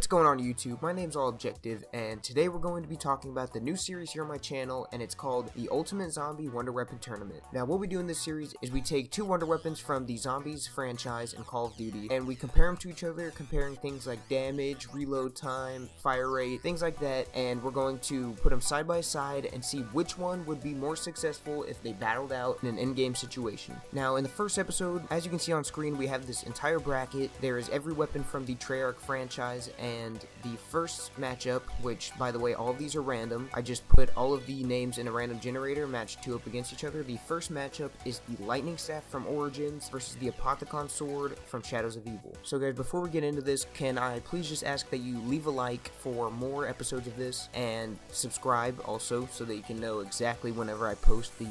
What's going on YouTube? My name's All Objective, and today we're going to be talking about the new series here on my channel, and it's called the Ultimate Zombie Wonder Weapon Tournament. Now, what we do in this series is we take two wonder weapons from the Zombies franchise in Call of Duty, and we compare them to each other, comparing things like damage, reload time, fire rate, things like that, and we're going to put them side by side and see which one would be more successful if they battled out in an in-game situation. Now, in the first episode, as you can see on screen, we have this entire bracket. There is every weapon from the Treyarch franchise, and the first matchup, which by the way all of these are random, I just put all of the names in a random generator, matched two up against each other. The first matchup is the Lightning Staff from Origins versus the Apothicon Sword from Shadows of Evil. So guys, before we get into this, can I please just ask that you leave a like for more episodes of this, and subscribe also so that you can know exactly whenever I post the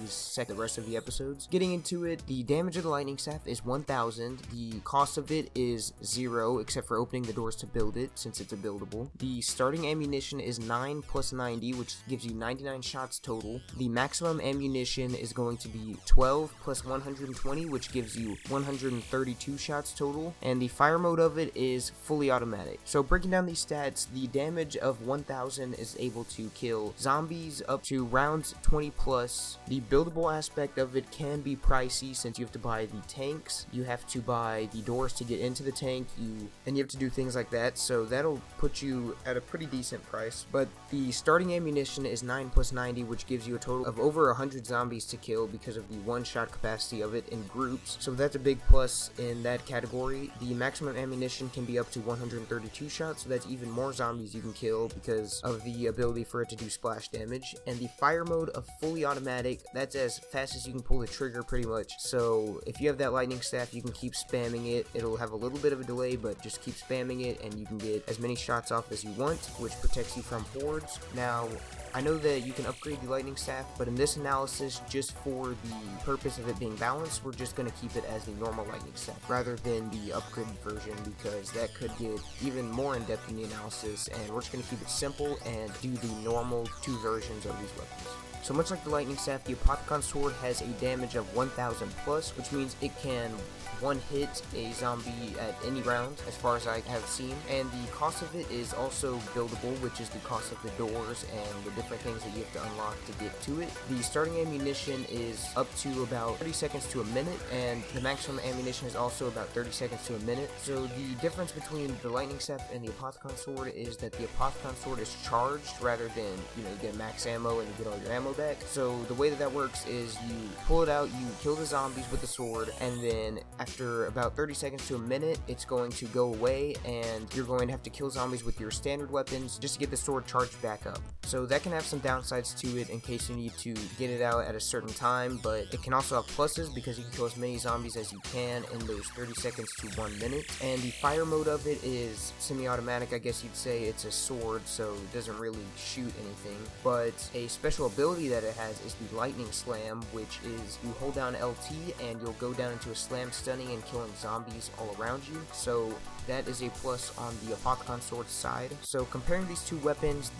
rest of the episodes. Getting into it, the damage of the Lightning Staff is 1000, the cost of it is 0 except for opening the doors to build it, since it's a buildable. The starting ammunition is 9 plus 90, which gives you 99 shots total. The maximum ammunition is going to be 12 plus 120, which gives you 132 shots total. And the fire mode of it is fully automatic. So breaking down these stats, the damage of 1000 is able to kill zombies up to rounds 20 plus. The buildable aspect of it can be pricey, since you have to buy the tanks, you have to buy the doors to get into the tank, and you have to do things like that, so that'll put you at a pretty decent price. But the starting ammunition is 9 plus 90, which gives you a total of over 100 zombies to kill because of the one-shot capacity of it in groups, so that's a big plus in that category. The maximum ammunition can be up to 132 shots, so that's even more zombies you can kill because of the ability for it to do splash damage. And the fire mode of fully automatic, that's as fast as you can pull the trigger pretty much, so if you have that lightning staff, you can keep spamming it. It'll have a little bit of a delay, but just keep spamming it and you can get as many shots off as you want, which protects you from hordes. Now, I know that you can upgrade the lightning staff, but in this analysis, just for the purpose of it being balanced, we're just going to keep it as the normal lightning staff rather than the upgraded version, because that could get even more in depth in the analysis, and we're just going to keep it simple and do the normal two versions of these weapons. So much like the lightning staff, the Apothicon Sword has a damage of 1000 plus, which means it can one-hit a zombie at any round, as far as I have seen, and the cost of it is also buildable, which is the cost of the doors and the different things that you have to unlock to get to it. The starting ammunition is up to about 30 seconds to a minute, and the maximum ammunition is also about 30 seconds to a minute. So the difference between the lightning staff and the Apothicon Sword is that the Apothicon Sword is charged rather than, you get max ammo and you get all your ammo back. So the way that works is you pull it out, you kill the zombies with the sword, and then after about 30 seconds to a minute, it's going to go away, and you're going to have to kill zombies with your standard weapons just to get the sword charged back up. So that can have some downsides to it in case you need to get it out at a certain time, but it can also have pluses because you can kill as many zombies as you can in those 30 seconds to 1 minute. And the fire mode of it is semi-automatic, I guess you'd say. It's a sword, so it doesn't really shoot anything, but a special ability that it has is the lightning slam, which is you hold down LT and you'll go down into a slam, stunning and killing zombies all around you. So that is a plus on the Apothicon Sword side. So comparing these two weapons,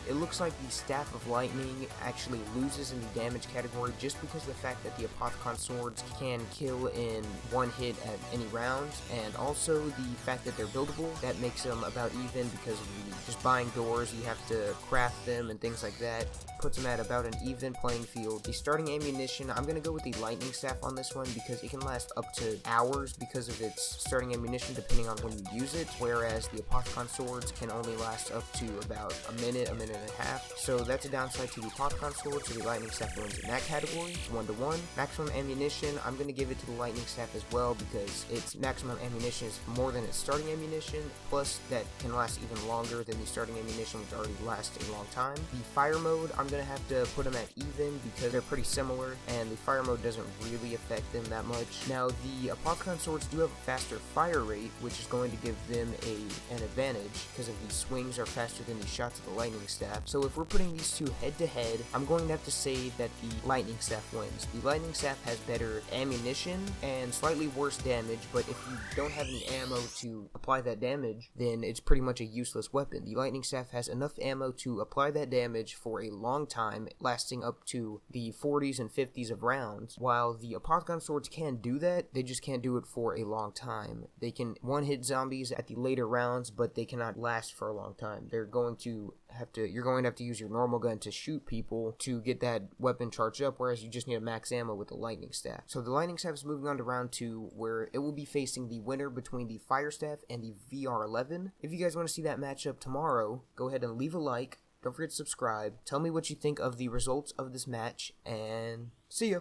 it looks like the Staff of Lightning actually loses in the damage category just because of the fact that the Apothicon Swords can kill in one hit at any round, and also the fact that they're buildable, that makes them about even because of just buying doors, you have to craft them and things like that, puts them at about an even playing field. The starting ammunition, I'm going to go with the lightning staff on this one because it can last up to hours because of its starting ammunition depending on when you use it, whereas the Apothicon Swords can only last up to about a minute and a half. So that's a downside to the Apothicon Sword, so the lightning staff wins in that category, 1-to-1. Maximum ammunition, I'm going to give it to the lightning staff as well because its maximum ammunition is more than its starting ammunition, plus that can last even longer than the starting ammunition, which already lasts a long time. The fire mode, I'm going to have to put them at even because they're pretty similar, and the fire mode doesn't really affect them that much. Now, the Apothicon Swords do have a faster fire rate, which is going to give them an advantage because of the swings are faster than the shots of the lightning staff. So if we're putting these two head to head, I'm going to have to say that the lightning staff wins. The lightning staff has better ammunition and slightly worse damage, but if you don't have any ammo to apply that damage, then it's pretty much a useless weapon. The lightning staff has enough ammo to apply that damage for a long time, lasting up to the 40s and 50s of rounds, while the Apothicon Swords can do that, they just can't do it for a long time. They can one-hit zombies zombies at the later rounds, but they cannot last for a long time. You're going to have to use your normal gun to shoot people to get that weapon charged up, whereas you just need a max ammo with the lightning staff. So the lightning staff is moving on to round 2, where it will be facing the winner between the fire staff and the VR11. If you guys want to see that matchup tomorrow, go ahead and leave a like. Don't forget to subscribe. Tell me what you think of the results of this match, and see ya.